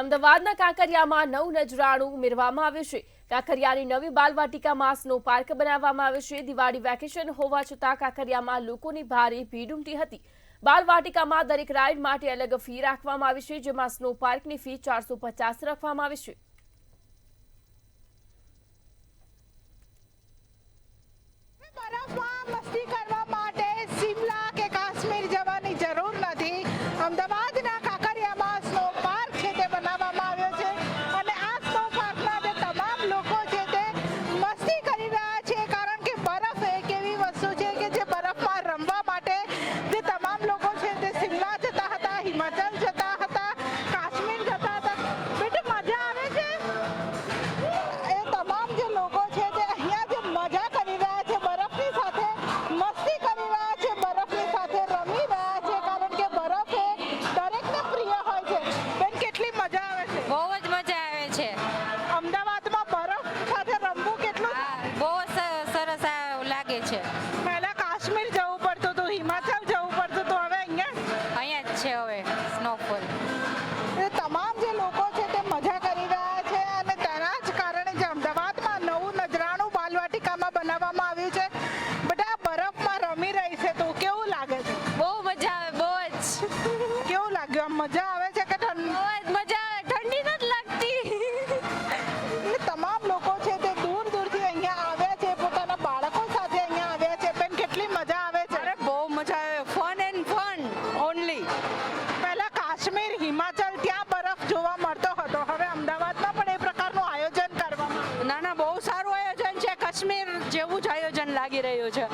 અમદાવાદના કાંકરિયામાં નજરાણું ઉમેરવામાં આવ્યું છે। કાંકરિયાની નવી બાલવાટિકામાં સ્નો પાર્ક બનાવવામાં આવ્યો છે। દિવાળી વેકેશન હોવા છતાં કાંકરિયામાં લોકોની ભારે ભીડ ઉમટી હતી। બાલવાટિકામાં દરેક રાઇડ માટે અલગ ફી રાખવામાં આવી છે, જેમાં સ્નો પાર્કની ફી 450 રાખવામાં આવી છે। મસ્તી કરવા માટે શિમલા કે કાશ્મીર જવાની જરૂર નથી। અમદાવાદના કાંકરિયામાં સ્નો પાર્ક છે તે બનાવવામાં આવ્યો છે અને આ સ્નો પાર્કમાં જે તમામ લોકો છે તે મસ્તી કરી રહ્યા છે, કારણ કે બરફ એક એવી વસ્તુ છે કે જે બરફમાં રમવા માટે જે તમામ લોકો છે તે શિમલા જતા હતા, હિમાચલ જતા હતા, કાશ્મીર જતા હતા। બેટા મજા આવે છે। એ તમામ જે લોકો છે તે અહીંયા જે મજા કરી રહ્યા છે, બરફની સાથે મસ્તી કરી રહ્યા છે, બરફની સાથે રમી રહ્યા છે, કારણ કે બરફ એ દરેકને પ્રિય હોય છે। બેન કેટલી મજા આવે છે? બહુ જ મજા આવે છે। અમદાવાદમાં બરફ સાથે રમવું કેટલું બહુ સરસ લાગે છે। પહેલા કાશ્મીર જવું પડતું હતું, હિમાચલ જવું પડતું હતું, હવે અહીંયા જ છે હવે સ્નોફોલ। એ તમામ જે લોકો છે તે મજા કરી રહ્યા છે અને તેના જ કારણે જે અમદાવાદમાં નવું નજરાણું બાલવાટિકામાં બનાવવામાં આવ્યું છે, બધા બરફમાં રમી રહી છે, તો કેવું લાગે છે? બહુ મજા આવે, બહુ જ કેવું લાગ્યું? આમ મજા આવે છે કે બહુ જ મજા આવે, ઠંડી નથી લાગતી। એટલે તમામ લોકો છે તે દૂર દૂરથી અહીંયા આવ્યા છે, પોતાના બાળકો સાથે અહીંયા આવ્યા છે। બેન કેટલી મજા આવે છે? અરે બહુ મજા આવે, ફન એન્ડ ફન ઓનલી। પહેલા કાશ્મીર, હિમાચલ ત્યાં બરફ જોવા મળતો હતો, હવે અમદાવાદમાં પણ એ પ્રકારનું આયોજન કરવામાં ના ના, બહુ સારું આયોજન છે, કાશ્મીર જેવું જ આયોજન લાગી રહ્યું છે।